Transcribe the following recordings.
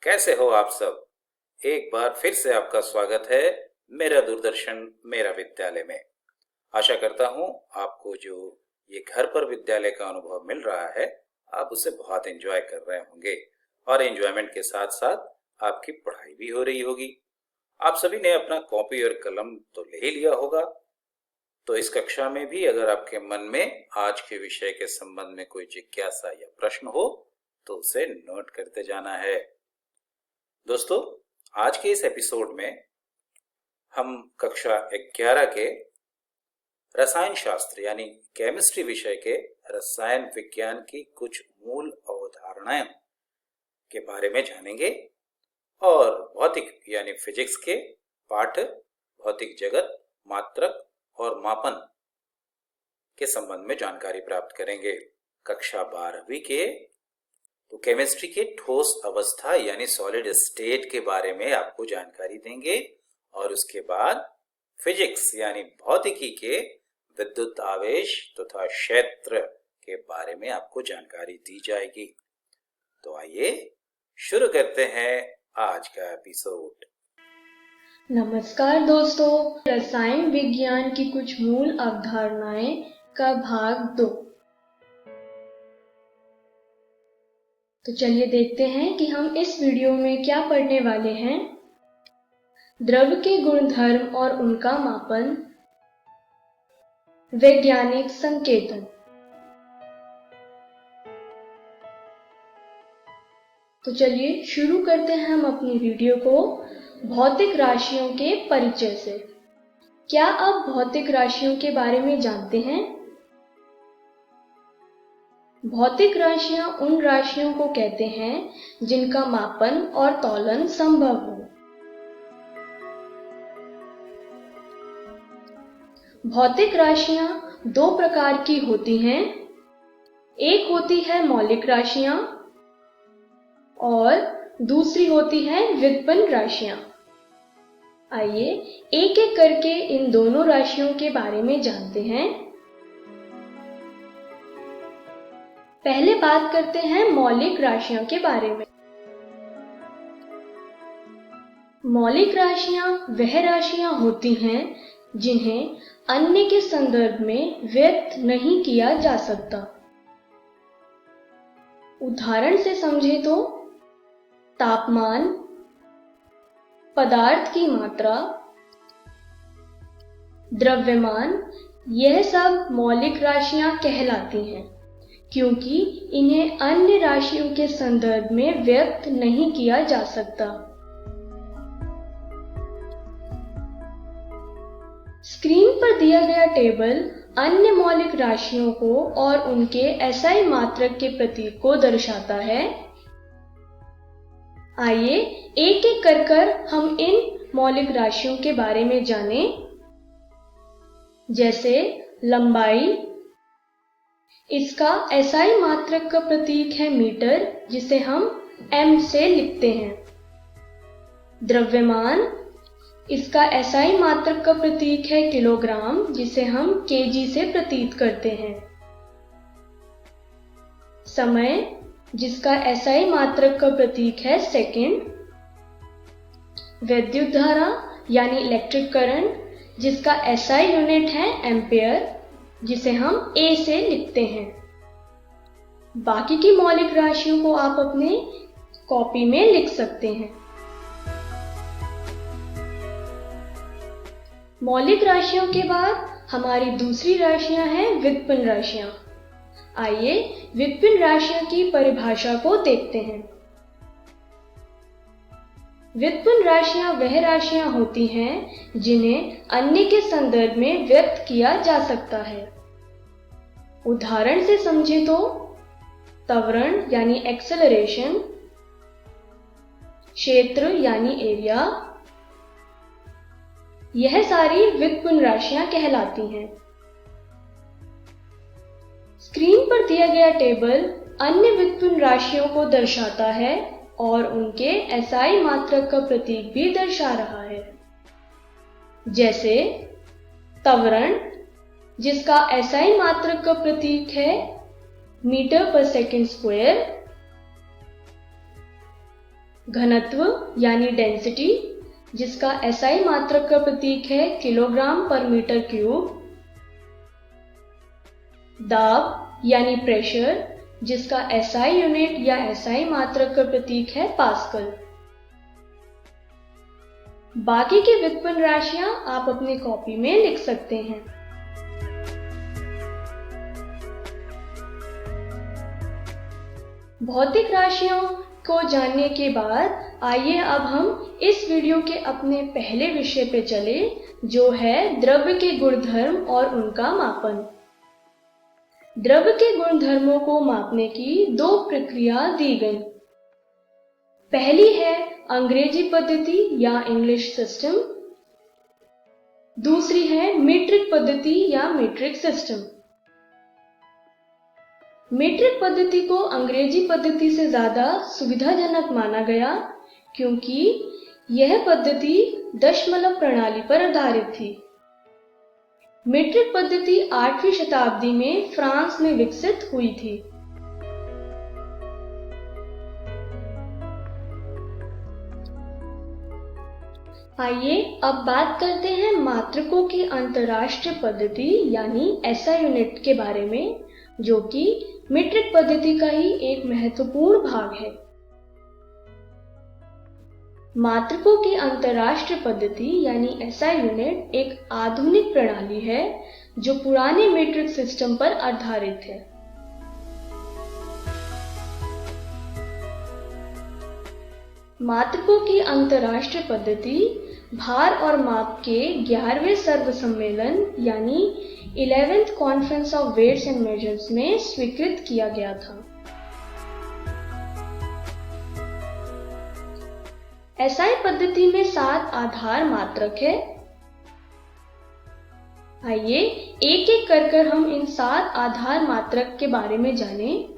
कैसे हो आप सब। एक बार फिर से आपका स्वागत है मेरा दूरदर्शन मेरा विद्यालय में। आशा करता हूँ आपको जो ये घर पर विद्यालय का अनुभव मिल रहा है आप उसे बहुत एंजॉय कर रहे होंगे और एंजॉयमेंट के साथ साथ आपकी पढ़ाई भी हो रही होगी। आप सभी ने अपना कॉपी और कलम तो ले ही लिया होगा। तो इस कक्षा में भी अगर आपके मन में आज के विषय के संबंध में कोई जिज्ञासा या प्रश्न हो तो उसे नोट करते जाना है। दोस्तों, आज के इस एपिसोड में हम कक्षा 11 के रसायन शास्त्र यानी केमिस्ट्री विषय के रसायन विज्ञान की कुछ मूल अवधारणाएं के बारे में जानेंगे और भौतिक यानी फिजिक्स के पाठ भौतिक जगत, मात्रक और मापन के संबंध में जानकारी प्राप्त करेंगे। कक्षा 12वीं के तो केमिस्ट्री के ठोस अवस्था यानी सॉलिड स्टेट के बारे में आपको जानकारी देंगे और उसके बाद फिजिक्स यानी भौतिकी के विद्युत आवेश तथा क्षेत्र के बारे में आपको जानकारी दी जाएगी। तो आइए शुरू करते हैं आज का एपिसोड। नमस्कार दोस्तों, रसायन विज्ञान की कुछ मूल अवधारणाएं का भाग 2। तो चलिए देखते हैं कि हम इस वीडियो में क्या पढ़ने वाले हैं। द्रव के गुणधर्म और उनका मापन, वैज्ञानिक संकेतन। तो चलिए शुरू करते हैं हम अपनी वीडियो को भौतिक राशियों के परिचय से। क्या आप भौतिक राशियों के बारे में जानते हैं? भौतिक राशियां उन राशियों को कहते हैं जिनका मापन और तौलन संभव हो। भौतिक राशियां दो प्रकार की होती हैं। एक होती है मौलिक राशियां और दूसरी होती है व्युत्पन्न राशियां। आइए एक एक करके इन दोनों राशियों के बारे में जानते हैं। पहले बात करते हैं मौलिक राशियों के बारे में। मौलिक राशियां वह राशियां होती हैं जिन्हें अन्य के संदर्भ में व्यक्त नहीं किया जा सकता। उदाहरण से समझे तो तापमान, पदार्थ की मात्रा, द्रव्यमान, यह सब मौलिक राशियां कहलाती हैं क्योंकि इन्हें अन्य राशियों के संदर्भ में व्यक्त नहीं किया जा सकता। स्क्रीन पर दिया गया टेबल अन्य मौलिक राशियों को और उनके SI मात्रक के प्रतीक को दर्शाता है। आइए एक एक कर हम इन मौलिक राशियों के बारे में जानें। जैसे लंबाई, इसका SI मात्रक का प्रतीक है मीटर, जिसे हम m से लिखते हैं। द्रव्यमान, इसका SI मात्रक का प्रतीक है किलोग्राम, जिसे हम kg से प्रतीत करते हैं। समय, जिसका SI मात्रक का प्रतीक है सेकंड। विद्युत धारा यानी इलेक्ट्रिक करंट, जिसका SI यूनिट है एम्पेयर, जिसे हम A से लिखते हैं। बाकी की मौलिक राशियों को आप अपने कॉपी में लिख सकते हैं। मौलिक राशियों के बाद हमारी दूसरी राशियां हैं व्युत्पन्न राशियां। आइए व्युत्पन्न राशियों की परिभाषा को देखते हैं। व्युत्पन्न राशियां वह राशियां होती हैं जिन्हें अन्य के संदर्भ में व्यक्त किया जा सकता है। उदाहरण से समझे तो त्वरण यानी एक्सेलरेशन, क्षेत्र यानी एरिया, यह सारी व्युत्पन्न राशियां कहलाती हैं। स्क्रीन पर दिया गया टेबल अन्य व्युत्पन्न राशियों को दर्शाता है और उनके SI मात्रक का प्रतीक भी दर्शा रहा है। जैसे त्वरण, जिसका SI मात्रक का प्रतीक है मीटर पर सेकंड स्क्वायर, घनत्व यानी डेंसिटी, जिसका एसआई मात्रक का प्रतीक है किलोग्राम पर मीटर क्यूब। दाब यानी प्रेशर, जिसका एसआई यूनिट या एसआई मात्रक का प्रतीक है पास्कल। बाकी की व्युत्पन्न राशियां आप अपनी कॉपी में लिख सकते हैं। भौतिक राशियों को जानने के बाद आइए अब हम इस वीडियो के अपने पहले विषय पे चले, जो है द्रव्य के गुणधर्म और उनका मापन। द्रव्य के गुणधर्मों को मापने की दो प्रक्रिया दी गई। पहली है अंग्रेजी पद्धति या इंग्लिश सिस्टम, दूसरी है मीट्रिक पद्धति या मीट्रिक सिस्टम। मीट्रिक पद्धति को अंग्रेजी पद्धति से ज्यादा सुविधाजनक माना गया, क्योंकि यह पद्धति दशमलव प्रणाली पर आधारित थी। मीट्रिक पद्धति 8वीं शताब्दी में फ्रांस में विकसित हुई थी। आइए अब बात करते हैं मात्रकों की अंतरराष्ट्रीय पद्धति यानी एसआई यूनिट के बारे में, जो कि मीट्रिक पद्धति का ही एक महत्वपूर्ण भाग है। मात्रकों की अंतरराष्ट्रीय पद्धति यानी एसआई यूनिट एक आधुनिक प्रणाली है जो पुराने मीट्रिक सिस्टम पर आधारित है। मात्रकों की अंतरराष्ट्रीय पद्धति भार और माप के 11वें सर्व सम्मेलन यानी 11th conference of weights and measures में स्वीकृत किया गया था। एसआई पद्धति में 7 आधार मात्रक है। आइए एक एक कर हम इन 7 आधार मात्रक के बारे में जानें।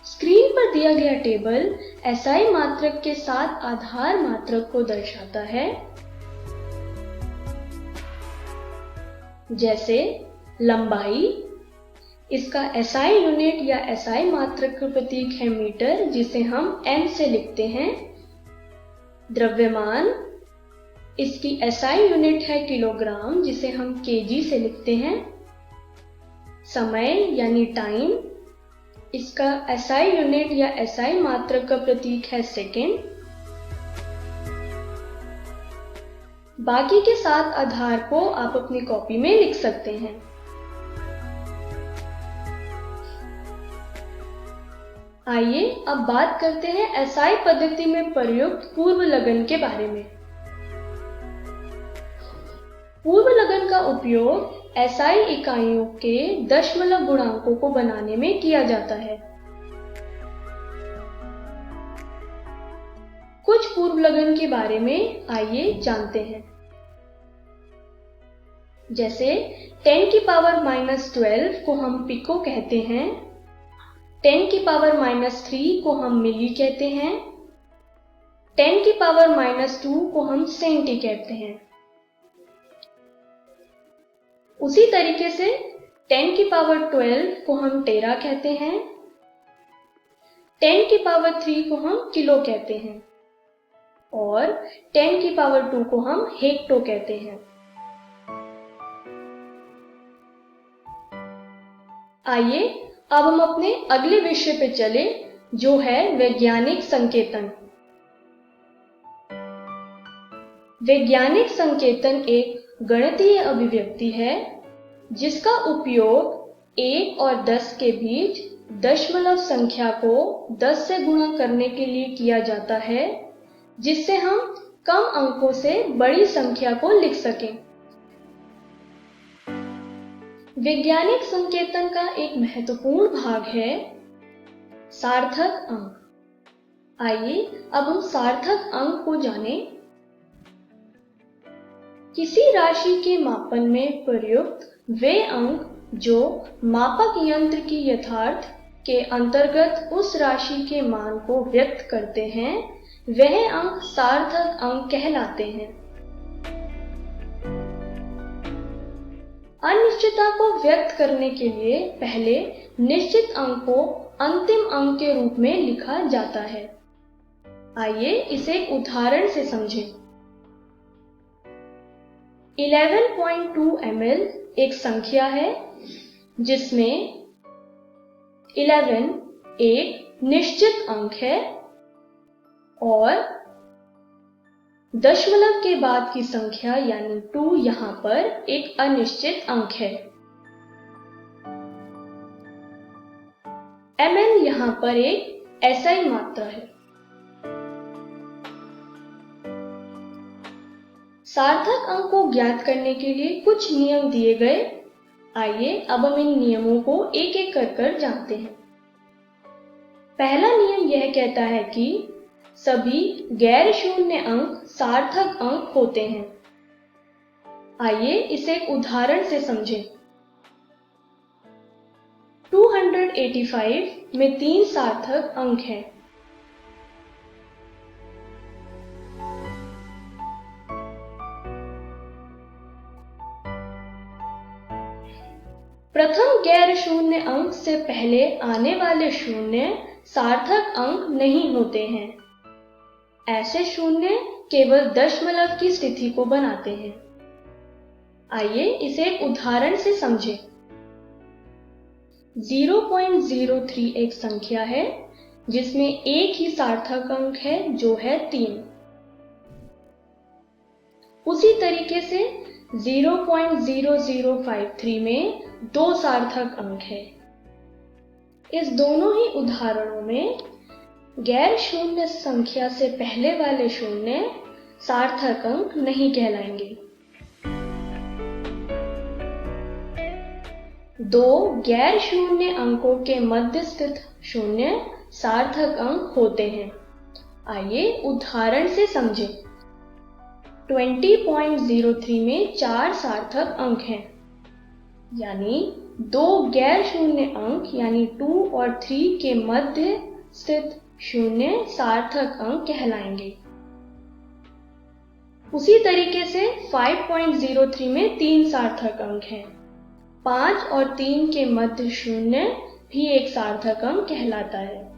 स्क्रीन पर दिया गया टेबल एसआई मात्रक के 7 आधार मात्रक को दर्शाता है, जैसे लंबाई, इसका एसआई यूनिट या एसआई मात्रक का प्रतीक है मीटर, जिसे हम एम से लिखते हैं। द्रव्यमान, इसकी एसआई यूनिट है किलोग्राम, जिसे हम केजी से लिखते हैं। समय यानी टाइम, इसका एसआई यूनिट या एसआई मात्रक का प्रतीक है सेकेंड। बाकी के 7 आधार को आप अपनी कॉपी में लिख सकते हैं। आइए अब बात करते हैं एसआई पद्धति में प्रयुक्त पूर्व लगन के बारे में। पूर्व लगन का उपयोग एसआई इकाइयों के दशमलव गुणांकों को बनाने में किया जाता है। कुछ पूर्व लगन के बारे में आइए जानते हैं, जैसे 10 की पावर -12 को हम पिको कहते हैं, 10 की पावर -3 को हम मिली कहते हैं, 10 की पावर -2 को हम सेंटी कहते हैं। उसी तरीके से 10 की पावर 12 को हम टेरा कहते हैं, 10 की पावर 3 को हम किलो कहते हैं और 10 की पावर 2 को हम हेक्टो कहते हैं। आइए अब हम अपने अगले विषय पे चले, जो है वैज्ञानिक संकेतन। वैज्ञानिक संकेतन एक गणितीय अभिव्यक्ति है जिसका उपयोग 1 और 10 के बीच दशमलव संख्या को 10 से गुणा करने के लिए किया जाता है, जिससे हम कम अंकों से बड़ी संख्या को लिख सकें। वैज्ञानिक संकेतन का एक महत्वपूर्ण भाग है सार्थक अंक। आइए अब हम सार्थक अंक को जानें। किसी राशि के मापन में प्रयुक्त वे अंक जो मापक यंत्र की यथार्थ के अंतर्गत उस राशि के मान को व्यक्त करते हैं, वह अंक सार्थक अंक कहलाते हैं। अनिश्चितता को व्यक्त करने के लिए पहले निश्चित अंक को अंतिम अंक के रूप में लिखा जाता है। आइए इसे एक उदाहरण से समझें। 11.2 ml एक संख्या है जिसमें 11 एक निश्चित अंक है और दशमलव के बाद की संख्या यानी 2 यहाँ पर एक अनिश्चित अंक है। ml यहाँ पर एक SI मात्रा है। सार्थक अंक को ज्ञात करने के लिए कुछ नियम दिए गए। आइए अब हम इन नियमों को एक एक कर जानते हैं। पहला नियम यह कहता है कि सभी गैर शून्य अंक सार्थक अंक होते हैं। आइए इसे एक उदाहरण से समझें। 285 में 3 सार्थक अंक हैं। प्रथम गैर शून्य अंक से पहले आने वाले शून्य सार्थक अंक नहीं होते हैं। ऐसे शून्य केवल दशमलव की स्थिति को बनाते हैं। आइए इसे एक उदाहरण से समझें। 0.03 एक संख्या है जिसमें एक ही सार्थक अंक है जो है 3। उसी तरीके से 0.0053 में 2 सार्थक अंक है। इस दोनों ही उदाहरणों में गैर शून्य संख्या से पहले वाले शून्य सार्थक अंक नहीं कहलाएंगे। 2 गैर शून्य अंकों के मध्य स्थित शून्य सार्थक अंक होते हैं। आइए उदाहरण से समझें। 20.03 में 4 सार्थक अंक हैं, यानी 2 गैर शून्य अंक यानी 2 और 3 के मध्य स्थित शून्य सार्थक अंक कहलाएंगे। उसी तरीके से 5.03 में 3 सार्थक अंक हैं। 5 और 3 के मध्य शून्य भी एक सार्थक अंक कहलाता है।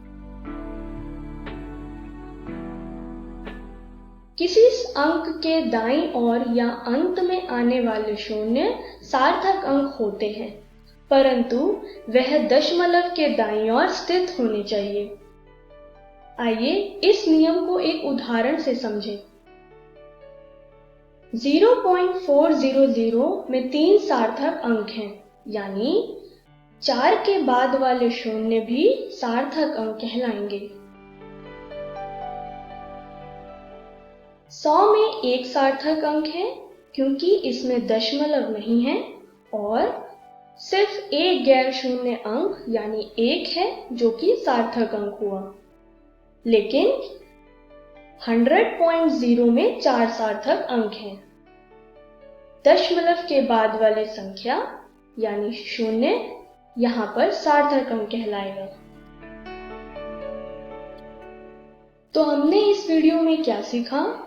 किसी अंक के दाईं ओर या अंत में आने वाले शून्य सार्थक अंक होते हैं, परंतु वह दशमलव के दाईं ओर स्थित होने चाहिए। आइए इस नियम को एक उदाहरण से समझें। 0.400 में 3 सार्थक अंक हैं, यानी 4 के बाद वाले शून्य भी सार्थक अंक कहलाएंगे। 100 में एक सार्थक अंक है क्योंकि इसमें दशमलव नहीं है और सिर्फ एक गैर शून्य अंक यानी 1 है जो कि सार्थक अंक हुआ। लेकिन 100.0 में 4 सार्थक अंक हैं। दशमलव के बाद वाले संख्या यानी शून्य यहाँ पर सार्थक अंक कहलाएगा। तो हमने इस वीडियो में क्या सीखा?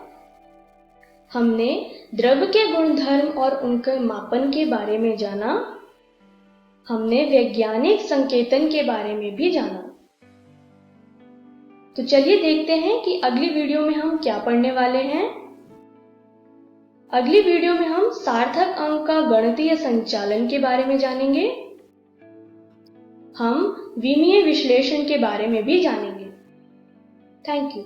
हमने द्रव्य के गुणधर्म और उनके मापन के बारे में जाना। हमने वैज्ञानिक संकेतन के बारे में भी जाना। तो चलिए देखते हैं कि अगली वीडियो में हम क्या पढ़ने वाले हैं। अगली वीडियो में हम सार्थक अंक का गणितीय संचालन के बारे में जानेंगे। हम विमीय विश्लेषण के बारे में भी जानेंगे। Thank you.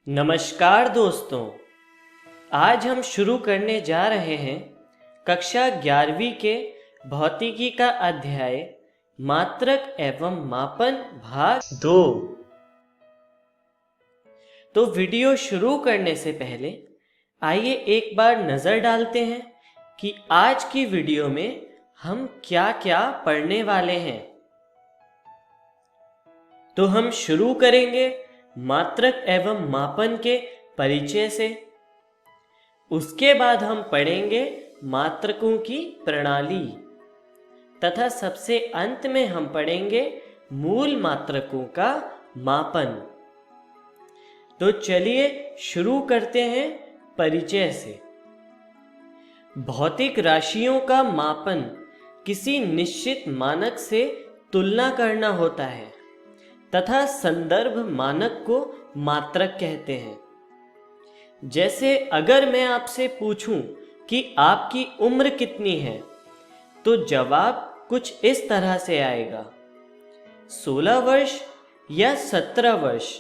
नमस्कार दोस्तों, आज हम शुरू करने जा रहे हैं कक्षा 11वीं के भौतिकी का अध्याय मात्रक एवं मापन भाग 2। तो वीडियो शुरू करने से पहले आइए एक बार नज़र डालते हैं कि आज की वीडियो में हम क्या क्या पढ़ने वाले हैं। तो हम शुरू करेंगे मात्रक एवं मापन के परिचय से। उसके बाद हम पढ़ेंगे मात्रकों की प्रणाली तथा सबसे अंत में हम पढ़ेंगे मूल मात्रकों का मापन। तो चलिए शुरू करते हैं परिचय से। भौतिक राशियों का मापन किसी निश्चित मानक से तुलना करना होता है तथा संदर्भ मानक को मात्रक कहते हैं। जैसे अगर मैं आपसे पूछूं कि आपकी उम्र कितनी है, तो जवाब कुछ इस तरह से आएगा, 16 वर्ष या 17 वर्ष।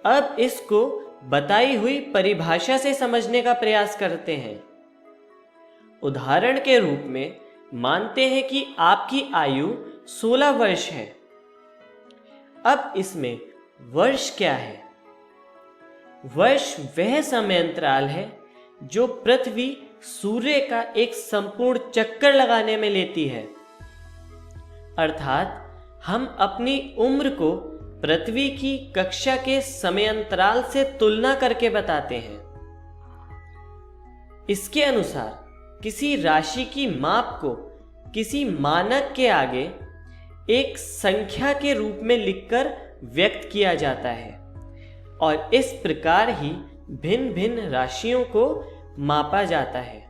अब इसको बताई हुई परिभाषा से समझने का प्रयास करते हैं। उदाहरण के रूप में मानते हैं कि आपकी आयु 16 वर्ष है। अब इसमें वर्ष क्या है? वर्ष वह समय अंतराल है जो पृथ्वी सूर्य का एक संपूर्ण चक्कर लगाने में लेती है। अर्थात हम अपनी उम्र को पृथ्वी की कक्षा के समय अंतराल से तुलना करके बताते हैं। इसके अनुसार किसी राशि की माप को किसी मानक के आगे एक संख्या के रूप में लिखकर व्यक्त किया जाता है और इस प्रकार ही भिन्न भिन्न राशियों को मापा जाता है।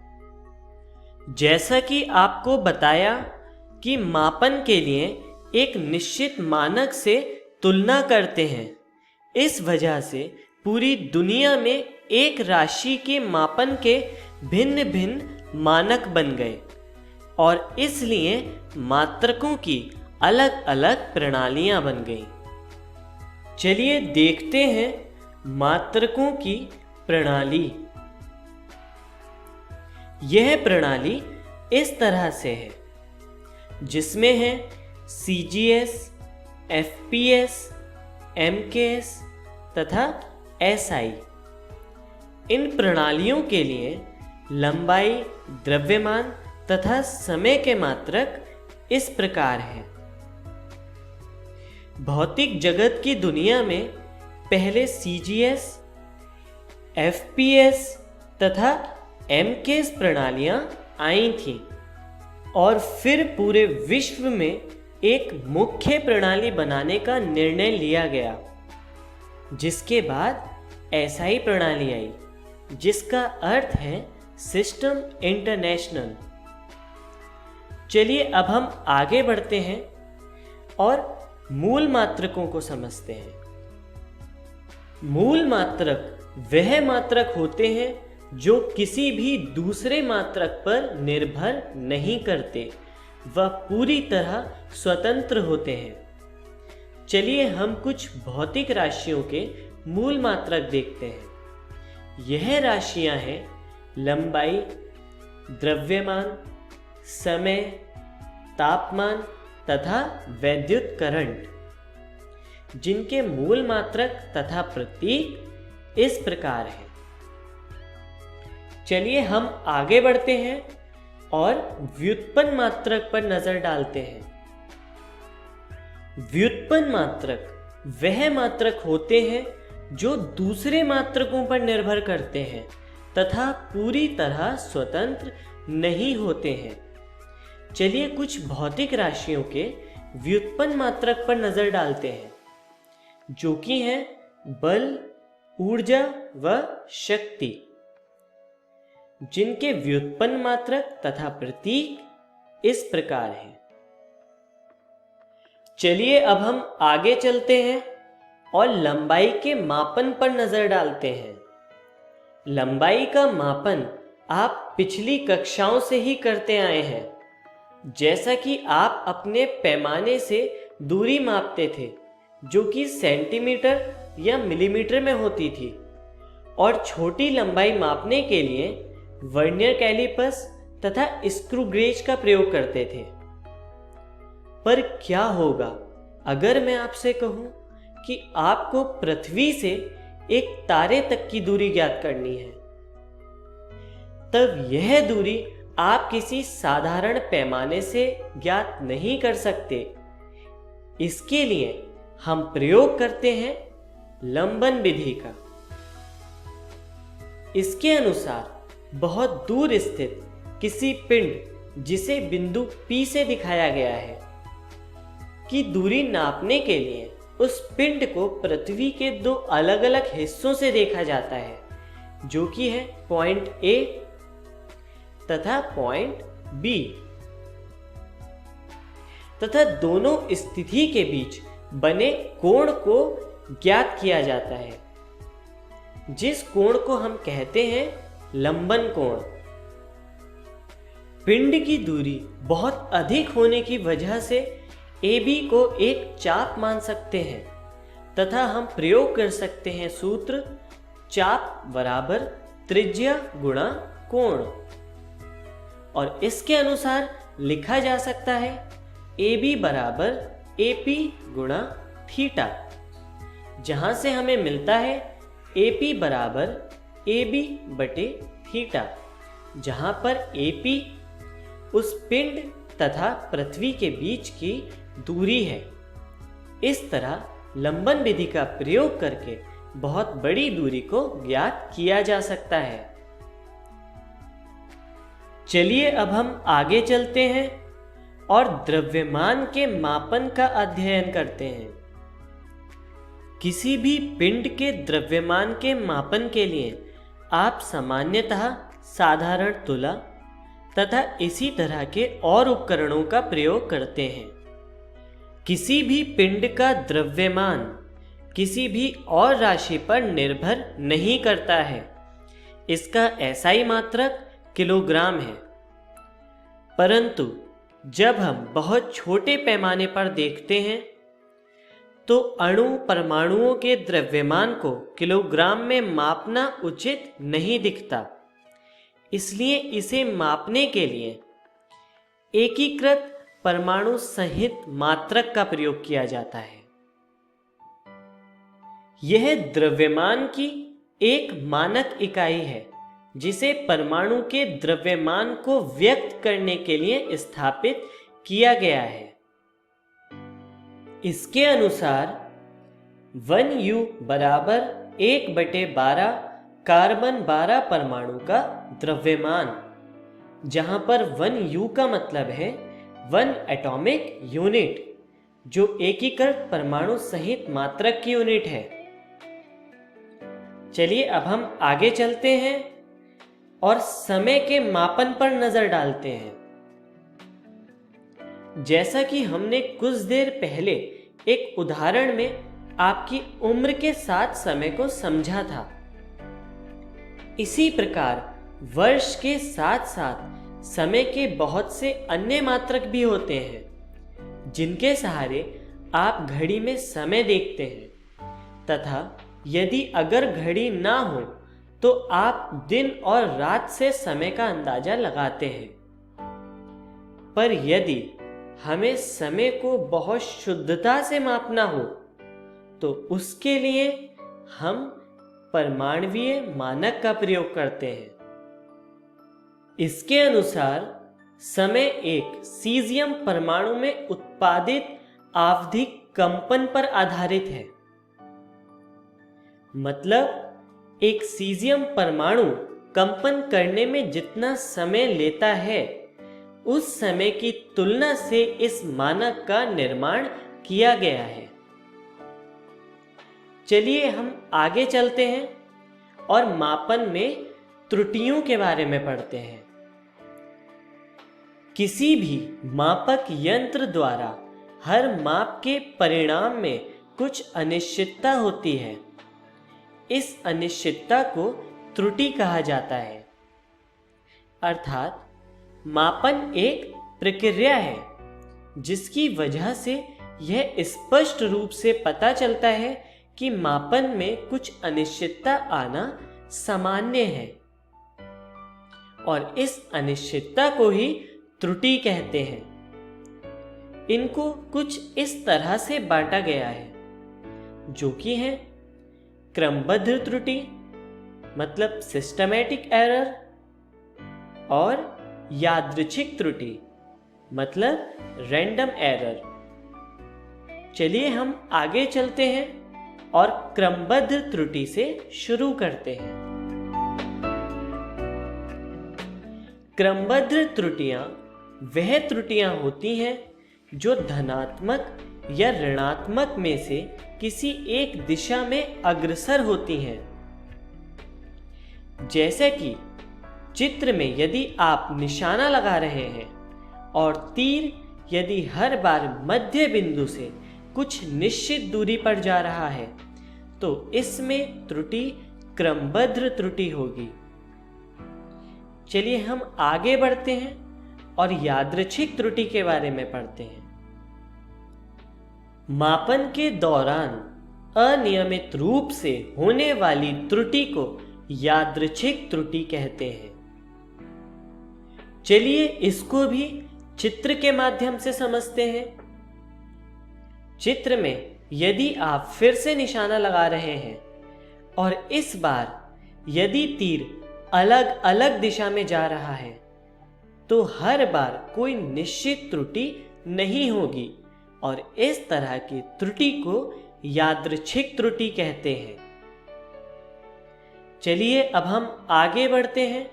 जैसा कि आपको बताया कि मापन के लिए एक निश्चित मानक से तुलना करते हैं, इस वजह से पूरी दुनिया में एक राशि के मापन के भिन्न भिन्न मानक बन गए और इसलिए मात्रकों की अलग अलग प्रणालियां बन गईं। चलिए देखते हैं मात्रकों की प्रणाली। यह प्रणाली इस तरह से है, जिसमें है CGS, FPS, MKS तथा SI। इन प्रणालियों के लिए लंबाई, द्रव्यमान तथा समय के मात्रक इस प्रकार हैं। भौतिक जगत की दुनिया में पहले CGS, FPS तथा MKS प्रणालियां आई थीं और फिर पूरे विश्व में एक मुख्य प्रणाली बनाने का निर्णय लिया गया, जिसके बाद SI प्रणाली आई, जिसका अर्थ है सिस्टम इंटरनेशनल। चलिए अब हम आगे बढ़ते हैं और मूल मात्रकों को समझते हैं। मूल मात्रक वह मात्रक होते हैं जो किसी भी दूसरे मात्रक पर निर्भर नहीं करते, वह पूरी तरह स्वतंत्र होते हैं। चलिए हम कुछ भौतिक राशियों के मूल मात्रक देखते हैं। यह राशियां हैं लंबाई, द्रव्यमान, समय, तापमान तथा वैद्युत करंट, जिनके मूल मात्रक तथा प्रतीक इस प्रकार हैं। चलिए हम आगे बढ़ते हैं और व्युत्पन्न मात्रक पर नजर डालते हैं। व्युत्पन्न मात्रक वह मात्रक होते हैं जो दूसरे मात्रकों पर निर्भर करते हैं तथा पूरी तरह स्वतंत्र नहीं होते हैं। चलिए कुछ भौतिक राशियों के व्युत्पन्न मात्रक पर नजर डालते हैं, जो कि हैं बल, ऊर्जा व शक्ति, जिनके व्युत्पन्न मात्रक तथा प्रतीक इस प्रकार हैं। चलिए अब हम आगे चलते हैं और लंबाई के मापन पर नजर डालते हैं। लंबाई का मापन आप पिछली कक्षाओं से ही करते आए हैं। जैसा कि आप अपने पैमाने से दूरी मापते थे, जो कि सेंटीमीटर या मिलीमीटर में होती थी, और छोटी लंबाई मापने के लिए वर्नियर कैलिपर्स तथा स्क्रू गेज का प्रयोग करते थे। पर क्या होगा अगर मैं आपसे कहूं कि आपको पृथ्वी से एक तारे तक की दूरी ज्ञात करनी है? तब यह दूरी आप किसी साधारण पैमाने से ज्ञात नहीं कर सकते। इसके लिए हम प्रयोग करते हैं लंबन विधि का। इसके अनुसार बहुत दूर स्थित किसी पिंड, जिसे बिंदु P से दिखाया गया है, की दूरी नापने के लिए उस पिंड को पृथ्वी के दो अलग अलग हिस्सों से देखा जाता है, जो कि है पॉइंट A तथा पॉइंट B, तथा दोनों स्थिति के बीच बने कोण को ज्ञात किया जाता है, जिस कोण को हम कहते हैं लंबन कोण। पिंड की दूरी बहुत अधिक होने की वजह से AB को एक चाप मान सकते हैं, तथा हम प्रयोग कर सकते हैं सूत्र चाप बराबर त्रिज्या गुणा कोण, और इसके अनुसार लिखा जा सकता है AB बराबर AP गुणा थीटा, जहां से हमें मिलता है AP बराबर AB बटे थीटा, जहां पर AP उस पिंड तथा पृथ्वी के बीच की दूरी है। इस तरह लंबन विधि का प्रयोग करके बहुत बड़ी दूरी को ज्ञात किया जा सकता है। चलिए अब हम आगे चलते हैं और द्रव्यमान के मापन का अध्ययन करते हैं। किसी भी पिंड के द्रव्यमान के मापन के लिए आप सामान्यतः साधारण तुला तथा इसी तरह के और उपकरणों का प्रयोग करते हैं। किसी भी पिंड का द्रव्यमान किसी भी और राशि पर निर्भर नहीं करता है। इसका SI मात्रक किलोग्राम है। परंतु जब हम बहुत छोटे पैमाने पर देखते हैं तो अणु परमाणुओं के द्रव्यमान को किलोग्राम में मापना उचित नहीं दिखता। इसलिए इसे मापने के लिए एकीकृत परमाणु संहित मात्रक का प्रयोग किया जाता है। यह द्रव्यमान की एक मानक इकाई है, जिसे परमाणु के द्रव्यमान को व्यक्त करने के लिए स्थापित किया गया है। इसके अनुसार 1U बराबर 1/12 कार्बन 12 परमाणु का द्रव्यमान, जहां पर 1U का मतलब है 1 एटॉमिक यूनिट, जो एकीकृत परमाणु सहित मात्रक की यूनिट है। चलिए अब हम आगे चलते हैं और समय के मापन पर नजर डालते हैं। जैसा कि हमने कुछ देर पहले एक उदाहरण में आपकी उम्र के साथ समय को समझा था, इसी प्रकार वर्ष के साथ साथ समय के बहुत से अन्य मात्रक भी होते हैं, जिनके सहारे आप घड़ी में समय देखते हैं, तथा यदि अगर घड़ी ना हो तो आप दिन और रात से समय का अंदाजा लगाते हैं। पर यदि हमें समय को बहुत शुद्धता से मापना हो तो उसके लिए हम परमाणुवीय मानक का प्रयोग करते हैं। इसके अनुसार समय एक सीजियम परमाणु में उत्पादित आवधिक कंपन पर आधारित है। मतलब एक सीजियम परमाणु कंपन करने में जितना समय लेता है, उस समय की तुलना से इस मानक का निर्माण किया गया है। चलिए हम आगे चलते हैं और मापन में त्रुटियों के बारे में पढ़ते हैं। किसी भी मापक यंत्र द्वारा हर माप के परिणाम में कुछ अनिश्चितता होती है। इस अनिश्चितता को त्रुटि कहा जाता है। अर्थात मापन एक प्रक्रिया है जिसकी वजह से यह स्पष्ट रूप से पता चलता है कि मापन में कुछ अनिश्चितता आना सामान्य है और इस अनिश्चितता को ही त्रुटि कहते हैं। इनको कुछ इस तरह से बांटा गया है, जो कि है क्रमबद्ध त्रुटि मतलब सिस्टमैटिक एरर, और यादृच्छिक त्रुटि मतलब रैंडम एरर। चलिए हम आगे चलते हैं और क्रमबद्ध त्रुटि से शुरू करते हैं। क्रमबद्ध त्रुटियां वह त्रुटियां होती हैं जो धनात्मक या ऋणात्मक में से किसी एक दिशा में अग्रसर होती हैं। जैसे कि चित्र में यदि आप निशाना लगा रहे हैं और तीर यदि हर बार मध्य बिंदु से कुछ निश्चित दूरी पर जा रहा है, तो इसमें त्रुटि क्रमबद्ध त्रुटि होगी। चलिए हम आगे बढ़ते हैं और यादृच्छिक त्रुटि के बारे में पढ़ते हैं। मापन के दौरान अनियमित रूप से होने वाली त्रुटि को यादृच्छिक त्रुटि कहते हैं। चलिए इसको भी चित्र के माध्यम से समझते हैं। चित्र में यदि आप फिर से निशाना लगा रहे हैं और इस बार यदि तीर अलग अलग दिशा में जा रहा है, तो हर बार कोई निश्चित त्रुटि नहीं होगी और इस तरह की त्रुटि को यादृच्छिक त्रुटि कहते हैं। चलिए अब हम आगे बढ़ते हैं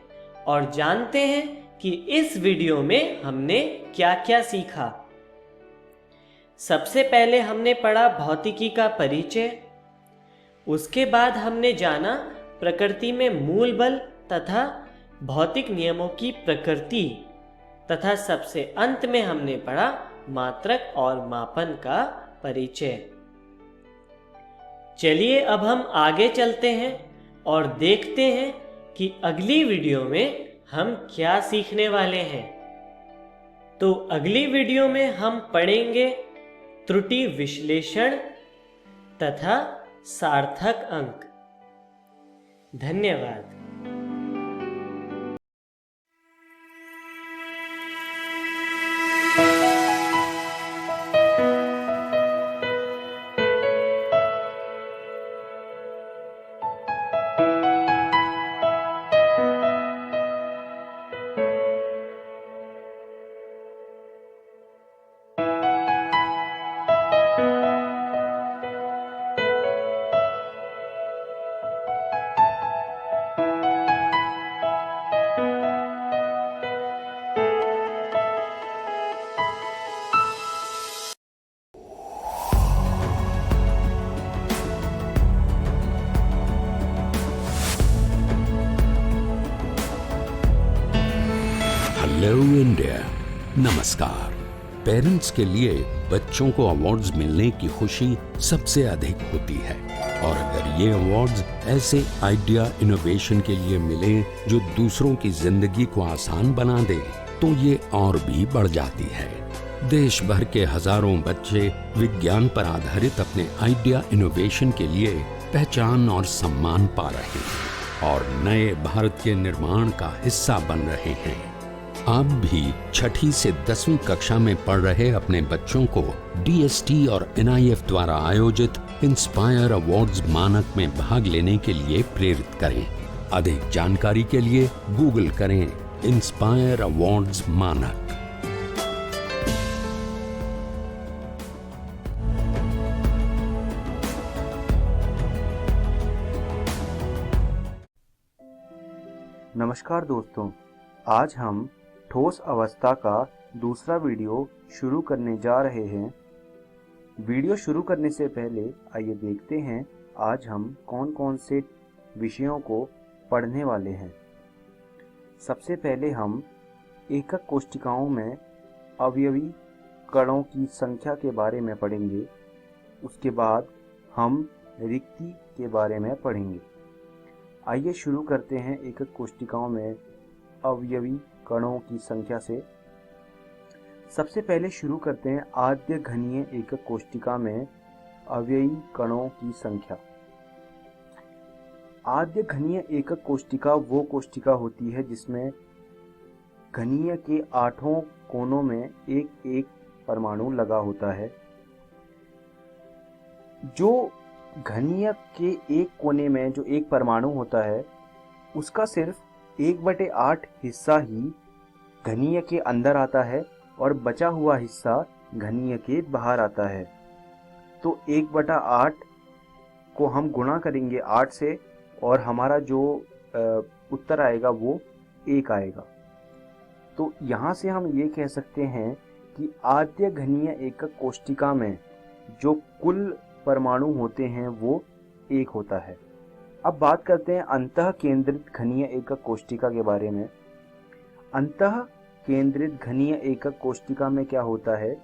और जानते हैं कि इस वीडियो में हमने क्या क्या सीखा। सबसे पहले हमने पढ़ा भौतिकी का परिचय, उसके बाद हमने जाना प्रकृति में मूल बल तथा भौतिक नियमों की प्रकृति, तथा सबसे अंत में हमने पढ़ा मात्रक और मापन का परिचय। चलिए अब हम आगे चलते हैं और देखते हैं कि अगली वीडियो में हम क्या सीखने वाले हैं। तो अगली वीडियो में हम पढ़ेंगे त्रुटि विश्लेषण तथा सार्थक अंक। धन्यवाद। हेलो इंडिया, नमस्कार। पेरेंट्स के लिए बच्चों को अवार्ड्स मिलने की खुशी सबसे अधिक होती है, और अगर ये अवार्ड्स ऐसे आइडिया इनोवेशन के लिए मिले जो दूसरों की जिंदगी को आसान बना दे, तो ये और भी बढ़ जाती है। देश भर के हजारों बच्चे विज्ञान पर आधारित अपने आइडिया इनोवेशन के लिए पहचान और सम्मान पा रहे हैं और नए भारत के निर्माण का हिस्सा बन रहे हैं। आप भी 6ठी से 10वीं कक्षा में पढ़ रहे अपने बच्चों को DST और NIF द्वारा आयोजित इंस्पायर अवार्ड्स मानक में भाग लेने के लिए प्रेरित करें। अधिक जानकारी के लिए गूगल करें इंस्पायर अवार्ड्स मानक। नमस्कार दोस्तों, आज हम ठोस अवस्था का दूसरा वीडियो शुरू करने जा रहे हैं। वीडियो शुरू करने से पहले आइए देखते हैं आज हम कौन कौन से विषयों को पढ़ने वाले हैं। सबसे पहले हम एकक कोशिकाओं में अवयवी कणों की संख्या के बारे में पढ़ेंगे। उसके बाद हम रिक्ति के बारे में पढ़ेंगे। आइए शुरू करते हैं एकक कोशिकाओं में अवयवी कणों की संख्या से। सबसे पहले शुरू करते हैं आद्य घनीय एकक कोशिका में अव्ययी कणों की संख्या। आद्य घनीय एकक कोशिका वो कोशिका होती है जिसमें घनीय के 8 कोनों में एक एक परमाणु लगा होता है। जो घनीय के एक कोने में जो एक परमाणु होता है उसका सिर्फ 1/8 हिस्सा ही घनीय के अंदर आता है और बचा हुआ हिस्सा घनीय के बाहर आता है। तो 1/8 को हम गुणा करेंगे 8 से और हमारा जो उत्तर आएगा वो 1 आएगा। तो यहाँ से हम ये कह सकते हैं कि आद्य घनीय एकक कोशिका में जो कुल परमाणु होते हैं वो 1 होता है। अब बात करते हैं अंतः केंद्रित घनीय एकक कोशिका के बारे में। अंतः केंद्रित घनीय एकक कोशिका में क्या होता है,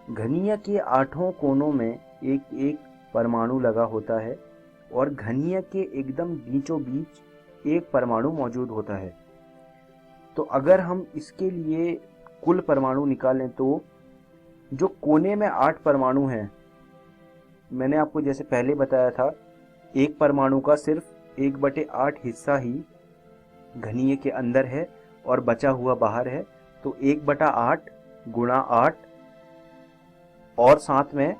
घनीय के 8 कोनों में एक एक परमाणु लगा होता है और घनीय के एकदम बीचों बीच एक परमाणु मौजूद होता है। तो अगर हम इसके लिए कुल परमाणु निकालें तो जो कोने में 8 परमाणु हैं, मैंने आपको जैसे पहले बताया था, एक परमाणु का सिर्फ 1/8 हिस्सा ही घनीय के अंदर है और बचा हुआ बाहर है। तो 1/8 गुणा 8 और साथ में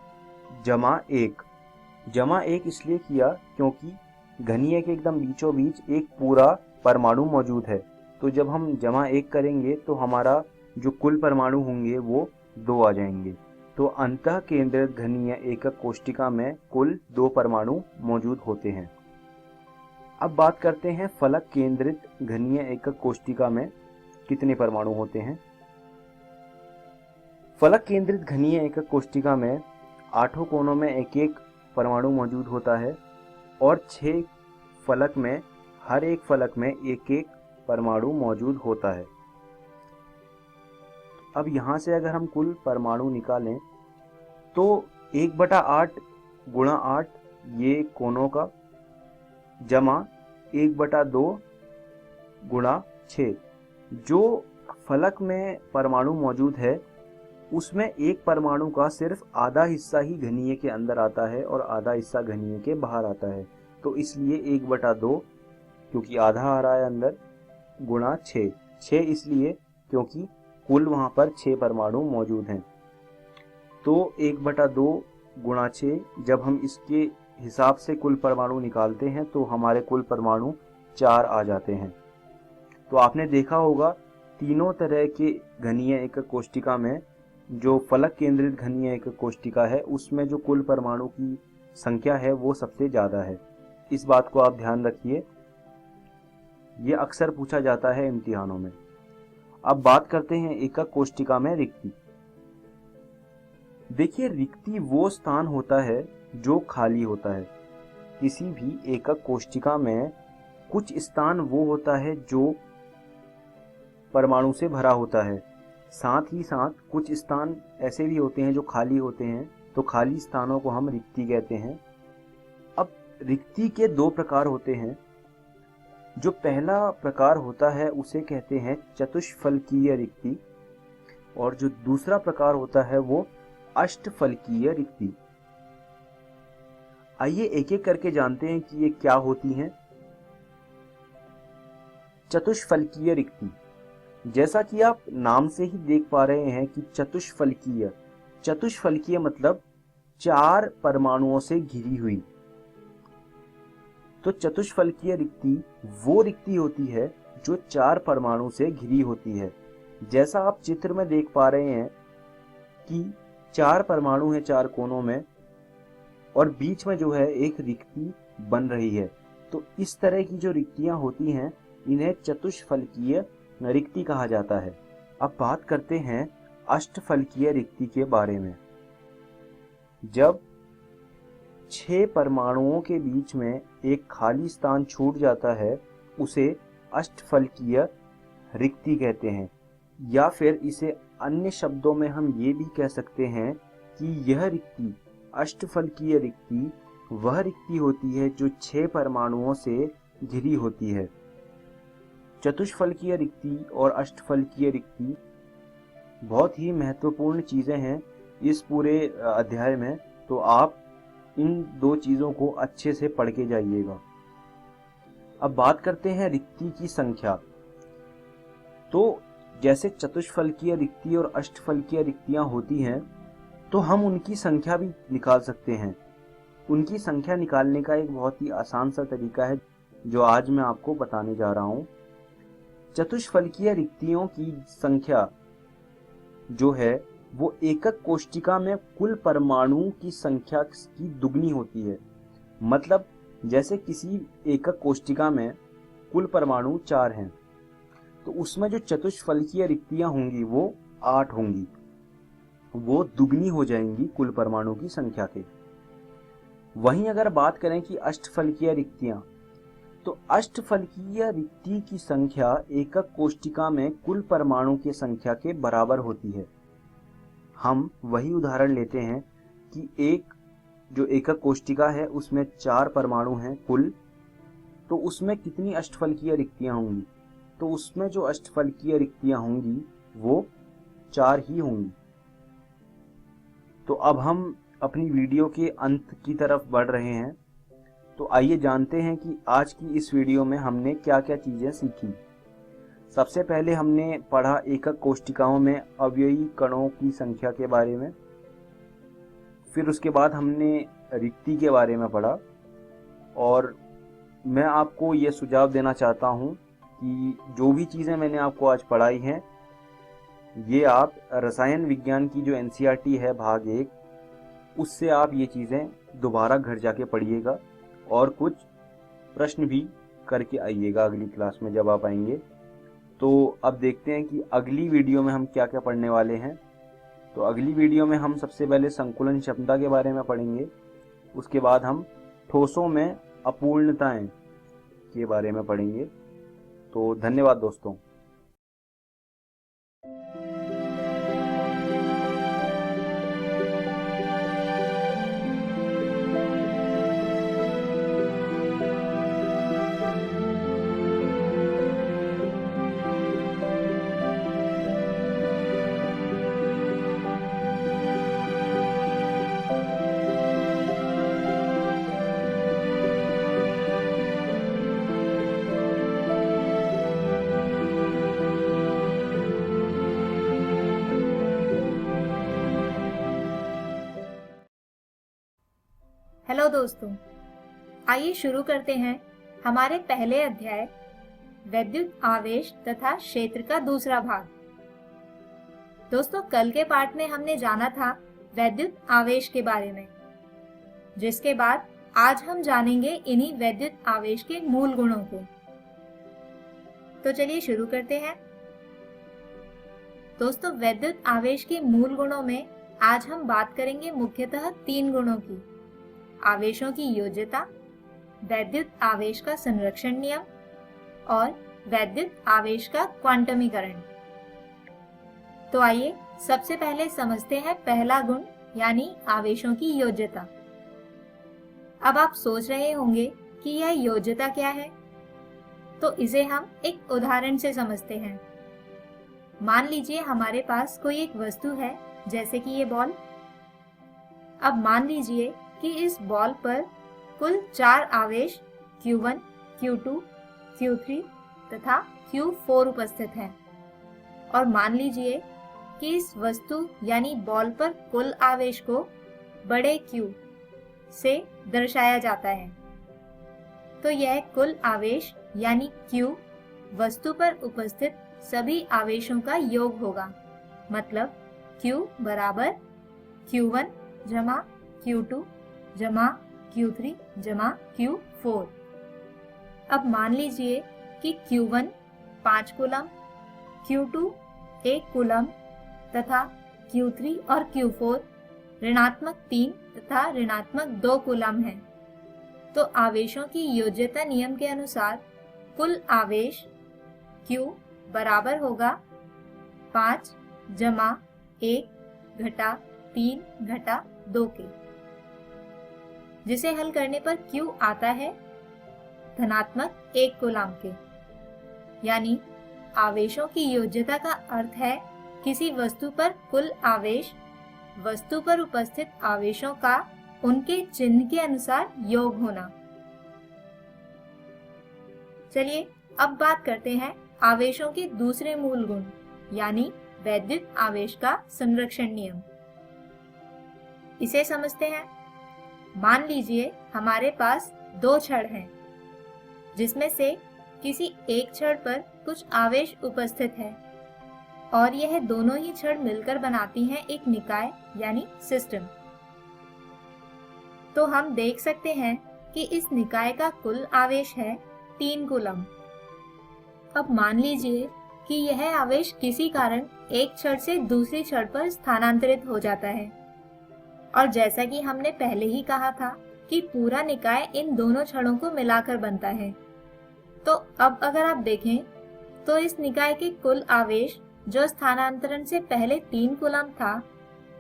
जमा 1 इसलिए किया क्योंकि घनीय के एकदम बीचों बीच एक पूरा परमाणु मौजूद है। तो जब हम जमा 1 करेंगे तो हमारा जो कुल परमाणु होंगे वो 2 आ जाएंगे। तो अंतः केंद्रित घनीय एकक कोशिका में कुल 2 परमाणु मौजूद होते हैं। अब बात करते हैं फलक केंद्रित घनीय एकक कोशिका में कितने परमाणु होते हैं। फलक केंद्रित घनीय एकक कोशिका में 8 कोनों में एक एक परमाणु मौजूद होता है और 6 फलक में हर एक फलक में एक एक परमाणु मौजूद होता है। अब यहाँ से अगर हम कुल परमाणु निकालें तो 1/8 गुणा 8 ये कोनों का, जमा 1/2 गुणा 6। जो फलक में परमाणु मौजूद है उसमें एक परमाणु का सिर्फ आधा हिस्सा ही घनीय के अंदर आता है और आधा हिस्सा घनीय के बाहर आता है। तो इसलिए 1/2 क्योंकि आधा आ रहा है अंदर, गुणा 6 इसलिए क्योंकि कुल वहां पर 6 परमाणु मौजूद हैं। तो 1/2 गुणा 6 जब हम इसके हिसाब से कुल परमाणु निकालते हैं तो हमारे कुल परमाणु 4 आ जाते हैं। तो आपने देखा होगा तीनों तरह के घनीय एकक कोशिका में जो फलक केंद्रित घनीय एकक कोशिका है उसमें जो कुल परमाणु की संख्या है वो सबसे ज्यादा है। इस बात को आप ध्यान रखिए, ये अक्सर पूछा जाता है इम्तिहानों में। अब बात करते हैं एकक कोशिका में रिक्ति। देखिए, रिक्ति वो स्थान होता है जो खाली होता है। किसी भी एकक कोशिका में कुछ स्थान वो होता है जो परमाणु से भरा होता है, साथ ही साथ कुछ स्थान ऐसे भी होते हैं जो खाली होते हैं। तो खाली स्थानों को हम रिक्ति कहते हैं। अब रिक्ति के 2 प्रकार होते हैं। जो पहला प्रकार होता है उसे कहते हैं चतुष्फलकीय रिक्ति और जो दूसरा प्रकार होता है वो अष्टफलकीय रिक्ति। आइए एक एक करके जानते हैं कि ये क्या होती हैं। चतुष्फलकीय रिक्ति, जैसा कि आप नाम से ही देख पा रहे हैं कि चतुष्फलकीय मतलब 4 परमाणुओं से घिरी हुई। तो चतुष्फलकीय रिक्ति वो रिक्ति होती है जो 4 परमाणु से घिरी होती है। जैसा आप चित्र में देख पा रहे हैं कि 4 परमाणु हैं 4 कोनों में और बीच में जो है एक रिक्ति बन रही है। तो इस तरह की जो रिक्तियां होती हैं इन्हें चतुष्फलकीय रिक्ति कहा जाता है। अब बात करते हैं अष्टफलकीय रिक्ति के बारे में। जब 6 परमाणुओं के बीच में एक खाली स्थान छूट जाता है उसे अष्टफलकीय रिक्ति कहते हैं, या फिर इसे अन्य शब्दों में हम ये भी कह सकते हैं कि यह रिक्ति, अष्टफलकीय रिक्ति, वह रिक्ति होती है जो 6 परमाणुओं से घिरी होती है। चतुष्फलकीय रिक्ति और अष्टफलकीय रिक्ति बहुत ही महत्वपूर्ण चीज़ें हैं इस पूरे अध्याय में, तो आप इन 2 चीज़ों को अच्छे से पढ़ के जाइएगा। अब बात करते हैं रिक्ति की संख्या। तो जैसे चतुष्फलकीय रिक्ति और अष्टफलकीय रिक्तियां होती हैं, तो हम उनकी संख्या भी निकाल सकते हैं। उनकी संख्या निकालने का एक बहुत ही आसान सा तरीका है जो आज मैं आपको बताने जा रहा हूँ। चतुष्फलकीय रिक्तियों की संख्या जो है वो एकक कोष्टिका में कुल परमाणु की संख्या की दुगनी होती है। मतलब जैसे किसी एकक कोष्टिका में कुल परमाणु 4 हैं, तो उसमें जो चतुष्फलकीय रिक्तियां होंगी वो 8 होंगी, वो दुगनी हो जाएंगी कुल परमाणु की संख्या के। वहीं अगर बात करें कि अष्टफलकीय रिक्तियां, तो अष्टफलकीय रिक्ति की संख्या एकक कोष्टिका में कुल परमाणु की संख्या के बराबर होती है। हम वही उदाहरण लेते हैं कि एक जो एकक कोष्टिका है उसमें 4 परमाणु हैं कुल, तो उसमें कितनी अष्टफलकीय रिक्तियां होंगी? तो उसमें जो अष्टफलकीय रिक्तियां होंगी वो 4 ही होंगी। तो अब हम अपनी वीडियो के अंत की तरफ बढ़ रहे हैं, तो आइए जानते हैं कि आज की इस वीडियो में हमने क्या क्या चीज़ें सीखी। सबसे पहले हमने पढ़ा एकक कोष्टिकाओं में अवयवी कणों की संख्या के बारे में। फिर उसके बाद हमने रिक्ति के बारे में पढ़ा, और मैं आपको ये सुझाव देना चाहता हूँ कि जो भी चीज़ें मैंने आपको आज पढ़ाई हैं, ये आप रसायन विज्ञान की जो NCERT है भाग 1, उससे आप ये चीज़ें दोबारा घर जाके पढ़िएगा और कुछ प्रश्न भी करके आइएगा अगली क्लास में जब आप आएंगे। तो अब देखते हैं कि अगली वीडियो में हम क्या क्या पढ़ने वाले हैं। तो अगली वीडियो में हम सबसे पहले संकुलन क्षमता के बारे में पढ़ेंगे, उसके बाद हम ठोसों में अपूर्णताएं के बारे में पढ़ेंगे। तो धन्यवाद दोस्तों। हेलो दोस्तों, आइए शुरू करते हैं हमारे पहले अध्याय वैद्युत आवेश तथा क्षेत्र का दूसरा भाग। दोस्तों, कल के पाठ में हमने जाना था वैद्युत आवेश के बारे में, जिसके बाद आज हम जानेंगे इन्हीं वैद्युत आवेश के मूल गुणों को। तो चलिए शुरू करते हैं। दोस्तों, वैद्युत आवेश के मूल गुणों में आज हम बात करेंगे मुख्यतः 3 गुणों की: आवेशों की योज्यता, वैद्युत आवेश का संरक्षण नियम और वैद्युत आवेश का क्वांटमीकरण। तो आइए सबसे पहले समझते हैं पहला गुण, यानी आवेशों की योज्यता। अब आप सोच रहे होंगे कि यह योज्यता क्या है, तो इसे हम एक उदाहरण से समझते हैं। मान लीजिए हमारे पास कोई एक वस्तु है, जैसे कि ये बॉल। अब मान लीजिए कि इस बॉल पर कुल 4 आवेश Q1, Q2, Q3 तथा Q4 उपस्थित हैं, और मान लीजिए कि इस वस्तु यानी बॉल पर कुल आवेश को बड़े Q से दर्शाया जाता है। तो यह कुल आवेश यानी Q वस्तु पर उपस्थित सभी आवेशों का योग होगा। मतलब Q बराबर Q1 जमा Q2 जमा Q3 जमा Q4। अब मान लीजिए कि Q1 5 कूलम, Q2 1 कूलम तथा Q3 और Q4 ऋणात्मक 3 तथा ऋणात्मक 2 कूलम है। तो आवेशों की योज्यता नियम के अनुसार कुल आवेश Q बराबर होगा 5 जमा 1 घटा 3 घटा 2 के, जिसे हल करने पर Q आता है धनात्मक 1 कूलम के। यानी आवेशों की योज्यता का अर्थ है किसी वस्तु पर कुल आवेश वस्तु पर उपस्थित आवेशों का उनके चिन्ह के अनुसार योग होना। चलिए अब बात करते हैं आवेशों के दूसरे मूल गुण यानी वैद्युत आवेश का संरक्षण नियम। इसे समझते हैं। मान लीजिए हमारे पास दो छड़ हैं, जिसमें से किसी एक छड़ पर कुछ आवेश उपस्थित है और यह दोनों ही छड़ मिलकर बनाती हैं एक निकाय यानी सिस्टम। तो हम देख सकते हैं कि इस निकाय का कुल आवेश है 3 कूलम। अब मान लीजिए कि यह आवेश किसी कारण एक छड़ से दूसरी छड़ पर स्थानांतरित हो जाता है और जैसा कि हमने पहले ही कहा था कि पूरा निकाय इन दोनों छड़ों को मिलाकर बनता है। तो अब अगर आप देखें तो इस निकाय के कुल आवेश जो स्थानांतरण से पहले 3 कूलम था,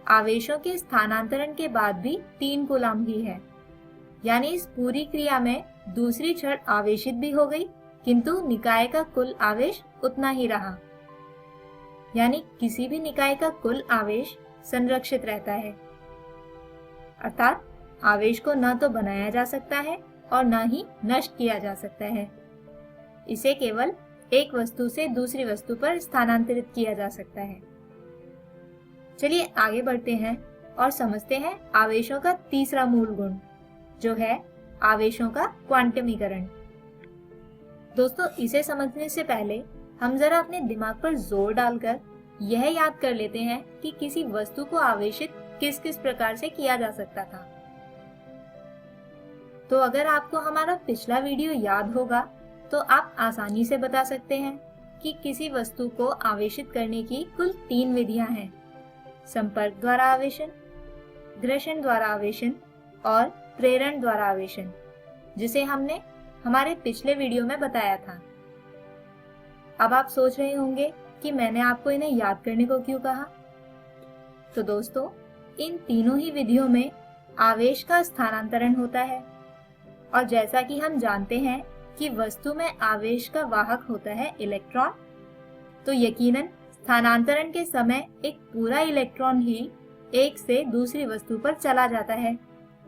आवेशों के स्थानांतरण के बाद भी 3 कूलम ही है। यानी इस पूरी क्रिया में दूसरी छड़ आवेशित भी हो गई, किंतु निकाय का कुल आवेश उतना ही रहा। यानी किसी भी निकाय का कुल आवेश संरक्षित रहता है, अर्थात आवेश को न तो बनाया जा सकता है और न ही नष्ट किया जा सकता है। इसे केवल एक वस्तु से दूसरी वस्तु पर स्थानांतरित किया जा सकता है। चलिए आगे बढ़ते हैं और समझते हैं आवेशों का तीसरा मूल गुण, जो है आवेशों का क्वांटमीकरण। दोस्तों, इसे समझने से पहले हम जरा अपने दिमाग पर जोर डालकर यह याद कर लेते हैं कि किसी वस्तु को आवेशित किस किस प्रकार से किया जा सकता था। तो अगर आपको हमारा पिछला वीडियो याद होगा तो आप आसानी से बता सकते हैं कि किसी वस्तु को आवेशित करने की कुल 3 विधियां हैं: संपर्क द्वारा आवेशन, घर्षण द्वारा आवेशन और प्रेरण द्वारा आवेशन, जिसे हमने हमारे पिछले वीडियो में बताया था। अब आप सोच रहे होंगे कि मैंने आपको इन्हें याद करने को क्यों कहा। तो दोस्तों, इन तीनों ही विधियों में आवेश का स्थानांतरण होता है और जैसा कि हम जानते हैं कि वस्तु में आवेश का वाहक होता है इलेक्ट्रॉन, तो यकीनन स्थानांतरण के समय एक पूरा इलेक्ट्रॉन ही एक से दूसरी वस्तु पर चला जाता है,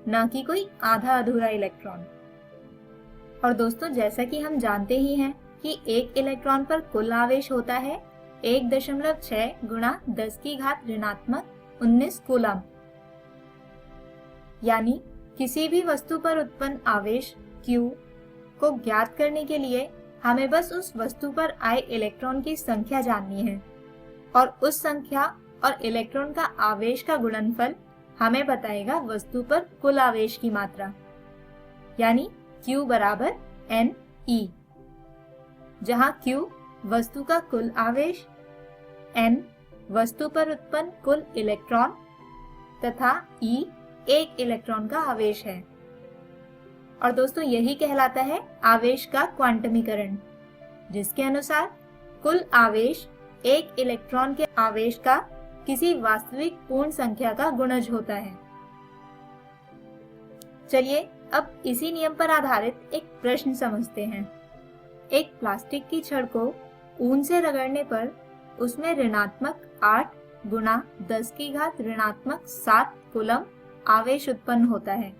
न कि कोई आधा अधूरा इलेक्ट्रॉन। और दोस्तों, जैसा कि हम जानते ही हैं कि एक इलेक्ट्रॉन पर कुल आवेश होता है 1.6 गुणा 10 की घात ऋणात्मक 19 कूलम। यानी किसी भी वस्तु पर उत्पन्न आवेश Q को ज्ञात करने के लिए हमें बस उस वस्तु पर आए इलेक्ट्रॉन की संख्या जाननी है और उस संख्या और इलेक्ट्रॉन का आवेश का गुणनफल हमें बताएगा वस्तु पर कुल आवेश की मात्रा, यानी Q बराबर NE, जहां Q वस्तु का कुल आवेश, N वस्तु पर उत्पन्न कुल इलेक्ट्रॉन तथा E एक इलेक्ट्रॉन का आवेश है। और दोस्तों, यही कहलाता है आवेश का क्वांटमीकरण, जिसके अनुसार कुल आवेश एक इलेक्ट्रॉन के आवेश का किसी वास्तविक पूर्ण संख्या का गुणज होता है। चलिए अब इसी नियम पर आधारित एक प्रश्न समझते हैं। एक प्लास्टिक की छड़ को ऊन से रगड़ने पर उसमें ऋणात्मक 8 गुणा 10 की घात ऋणात्मक 7 कूलम आवेश उत्पन्न होता है।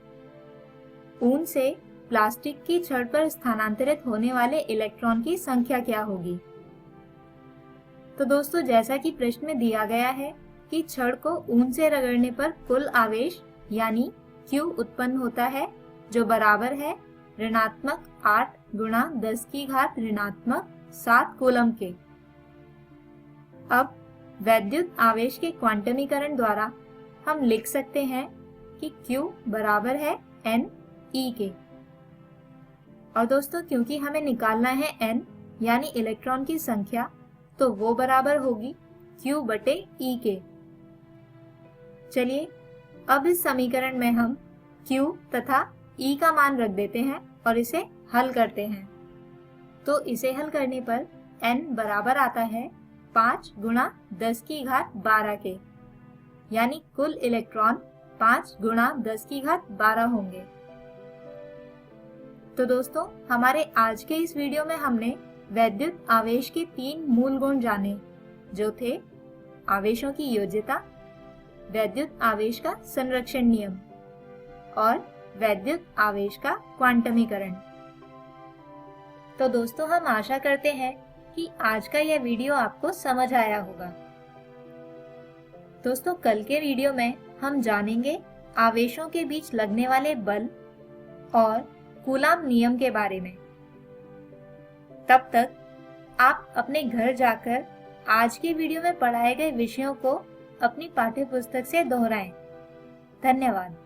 ऊन से प्लास्टिक की छड़ पर स्थानांतरित होने वाले इलेक्ट्रॉन की संख्या क्या होगी? तो दोस्तों, जैसा कि प्रश्न में दिया गया है कि छड़ को ऊन से रगड़ने पर कुल आवेश यानी Q उत्पन्न होता है, जो बराबर है ऋणात्मक 8 गुणा 10 की घात ऋणात्मक 7 कूलम के। अब वैद्युत आवेश के क्वांटमीकरण द्वारा हम लिख सकते हैं कि Q बराबर है NE के। और दोस्तों, क्योंकि हमें निकालना है N यानी इलेक्ट्रॉन की संख्या, तो वो बराबर होगी Q बटे E के। चलिए अब इस समीकरण में हम Q तथा E का मान रख देते हैं और इसे हल करते हैं। तो इसे हल करने पर N बराबर आता है 5 गुणा 10 की घात 12 के, यानी कुल इलेक्ट्रॉन 5 गुणा 10 की घात 12 होंगे। तो दोस्तों, हमारे आज के इस वीडियो में हमने वैद्युत आवेश के 3 मूल गुण जाने, जो थे आवेशों की योज्यता, वैद्युत आवेश का संरक्षण नियम और वैद्युत आवेश का क्वांटमीकरण। तो दोस्तों, हम आशा करते हैं कि आज का यह वीडियो आपको समझ आया होगा। दोस्तों, कल के वीडियो में हम जानेंगे आवेशों के बीच लगने वाले बल और कूलाम नियम के बारे में। तब तक आप अपने घर जाकर आज के वीडियो में पढ़ाए गए विषयों को अपनी पाठ्यपुस्तक से दोहराएं। धन्यवाद।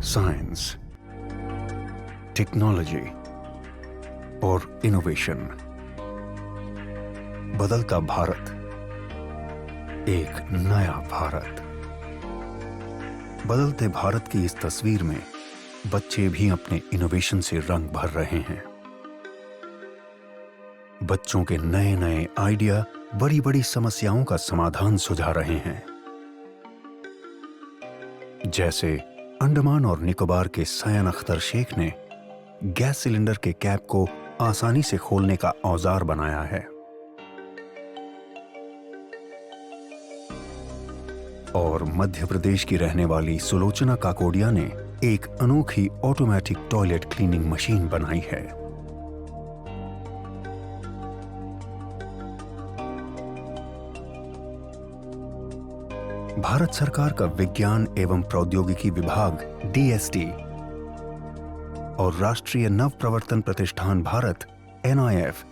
साइंस, टेक्नोलॉजी और इनोवेशन। बदलता भारत, एक नया भारत। बदलते भारत की इस तस्वीर में बच्चे भी अपने इनोवेशन से रंग भर रहे हैं। बच्चों के नए नए आइडिया बड़ी बड़ी समस्याओं का समाधान सुझा रहे हैं। जैसे अंडमान और निकोबार के सयन अख्तर शेख ने गैस सिलेंडर के कैप को आसानी से खोलने का औजार बनाया है। और मध्य प्रदेश की रहने वाली सुलोचना काकोडिया ने एक अनोखी ऑटोमेटिक टॉयलेट क्लीनिंग मशीन बनाई है। भारत सरकार का विज्ञान एवं प्रौद्योगिकी विभाग DST और राष्ट्रीय नव प्रवर्तन प्रतिष्ठान भारत NIF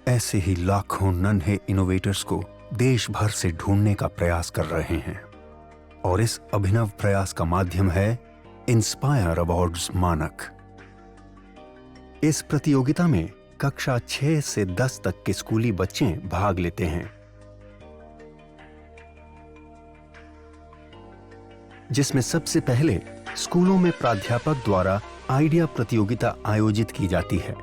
ऐसे ही लाखों नन्हे इनोवेटर्स को देश भर से ढूंढने का प्रयास कर रहे हैं। और इस अभिनव प्रयास का माध्यम है इंस्पायर अवार्ड्स मानक। इस प्रतियोगिता में कक्षा 6 से 10 तक के स्कूली बच्चे भाग लेते हैं, जिसमें सबसे पहले स्कूलों में प्राध्यापक द्वारा आइडिया प्रतियोगिता आयोजित की जाती है।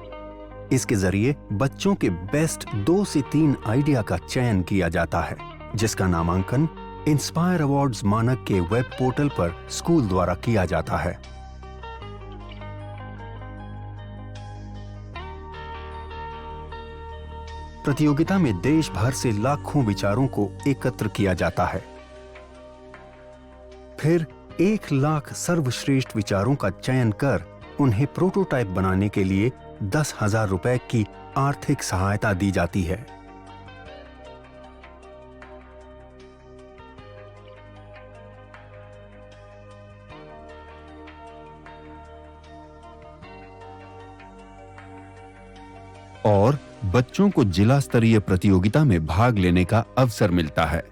इसके जरिए बच्चों के बेस्ट 2 से 3 आइडिया का चयन किया जाता है, जिसका नामांकन इंस्पायर अवार्ड्स मानक के वेब पोर्टल पर स्कूल द्वारा किया जाता है। प्रतियोगिता में देश भर से लाखों विचारों को एकत्र किया जाता है। फिर 1 लाख सर्वश्रेष्ठ विचारों का चयन कर उन्हें प्रोटोटाइप बनाने के लिए 10,000 रुपए की आर्थिक सहायता दी जाती है। और बच्चों को जिला स्तरीय प्रतियोगिता में भाग लेने का अवसर मिलता है।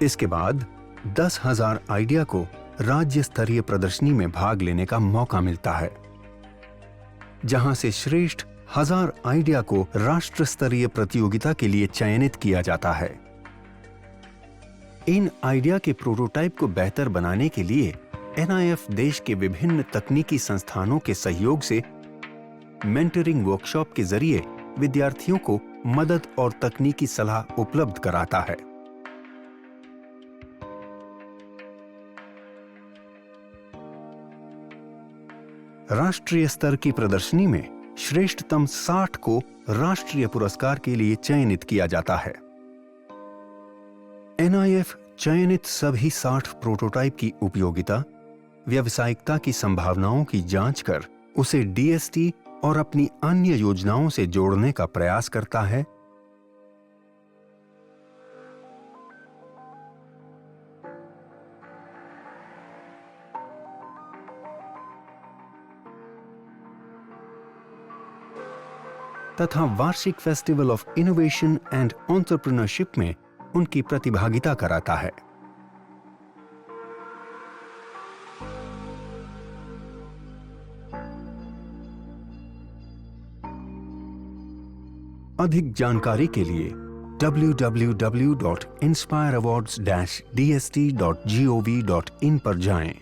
इसके बाद 10,000 आइडिया को राज्य स्तरीय प्रदर्शनी में भाग लेने का मौका मिलता है, जहां से श्रेष्ठ 1000 आइडिया को राष्ट्र स्तरीय प्रतियोगिता के लिए चयनित किया जाता है। इन आइडिया के प्रोटोटाइप को बेहतर बनाने के लिए NIF देश के विभिन्न तकनीकी संस्थानों के सहयोग से मेंटरिंग वर्कशॉप के जरिए विद्यार्थियों को मदद और तकनीकी सलाह उपलब्ध कराता है। राष्ट्रीय स्तर की प्रदर्शनी में श्रेष्ठतम 60 को राष्ट्रीय पुरस्कार के लिए चयनित किया जाता है। NIF चयनित सभी 60 प्रोटोटाइप की उपयोगिता, व्यावसायिकता की संभावनाओं की जांच कर उसे DST और अपनी अन्य योजनाओं से जोड़ने का प्रयास करता है। तथा वार्षिक festival of innovation and entrepreneurship में उनकी प्रतिभागिता कराता है। अधिक जानकारी के लिए www.inspireawards-dst.gov.in पर जाएं।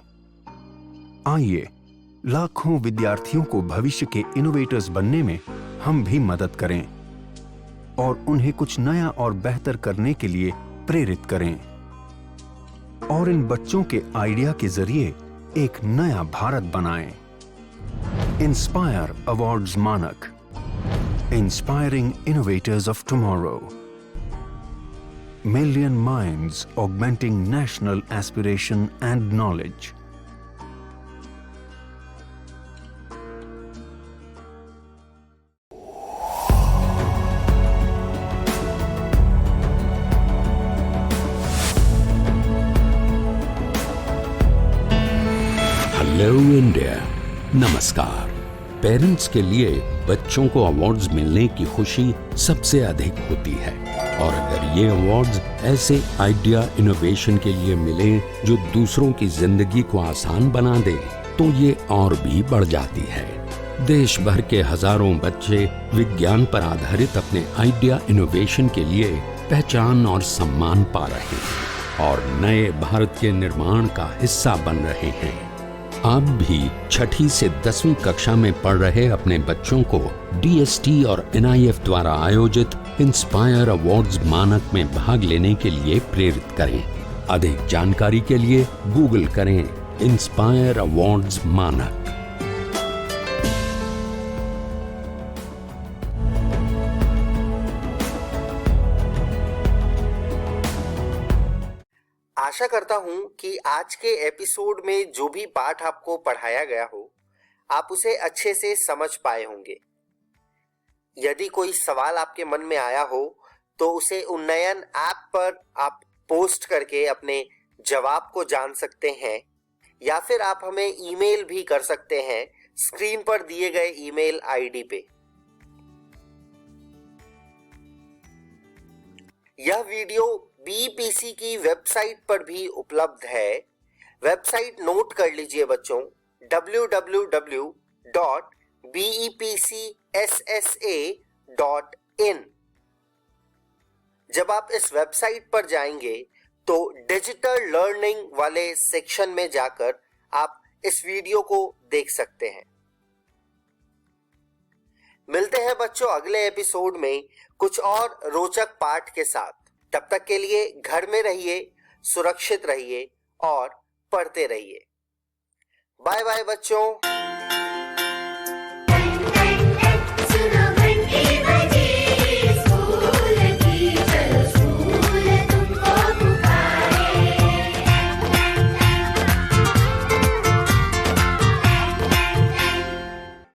आइए लाखों विद्यार्थियों को भविष्य के इनोवेटर्स बनने में हम भी मदद करें और उन्हें कुछ नया और बेहतर करने के लिए प्रेरित करें और इन बच्चों के आइडिया के जरिए एक नया भारत बनाएं। इंस्पायर अवार्ड्स मानक, Inspiring Innovators of Tomorrow. Million Minds Augmenting National Aspiration and Knowledge. Hello India, नमस्कार। पेरेंट्स के लिए बच्चों को अवार्ड्स मिलने की खुशी सबसे अधिक होती है और अगर ये अवार्ड्स ऐसे आइडिया इनोवेशन के लिए मिले जो दूसरों की जिंदगी को आसान बना दे तो ये और भी बढ़ जाती है। देश भर के हजारों बच्चे विज्ञान पर आधारित अपने आइडिया इनोवेशन के लिए पहचान और सम्मान पा रहे हैं और नए भारत के निर्माण का हिस्सा बन रहे हैं। आप भी 6ठी से 10वीं कक्षा में पढ़ रहे अपने बच्चों को DST और NIF द्वारा आयोजित इंस्पायर अवार्ड्स मानक में भाग लेने के लिए प्रेरित करें। अधिक जानकारी के लिए गूगल करें इंस्पायर अवार्ड्स मानक। आशा करता हूं कि आज के एपिसोड में जो भी पाठ आपको पढ़ाया गया हो आप उसे अच्छे से समझ पाए होंगे। यदि कोई सवाल आपके मन में आया हो तो उसे उन्नयन ऐप पर आप पोस्ट करके अपने जवाब को जान सकते हैं या फिर आप हमें ईमेल भी कर सकते हैं स्क्रीन पर दिए गए ईमेल आईडी पे। यह वीडियो BEPC की वेबसाइट पर भी उपलब्ध है। वेबसाइट नोट कर लीजिए बच्चों, www.bepcssa.in। जब आप इस वेबसाइट पर जाएंगे तो डिजिटल लर्निंग वाले सेक्शन में जाकर आप इस वीडियो को देख सकते हैं। मिलते हैं बच्चों अगले एपिसोड में कुछ और रोचक पाठ के साथ। तब तक के लिए घर में रहिए, सुरक्षित रहिए और पढ़ते रहिए। बाय बाय बच्चों।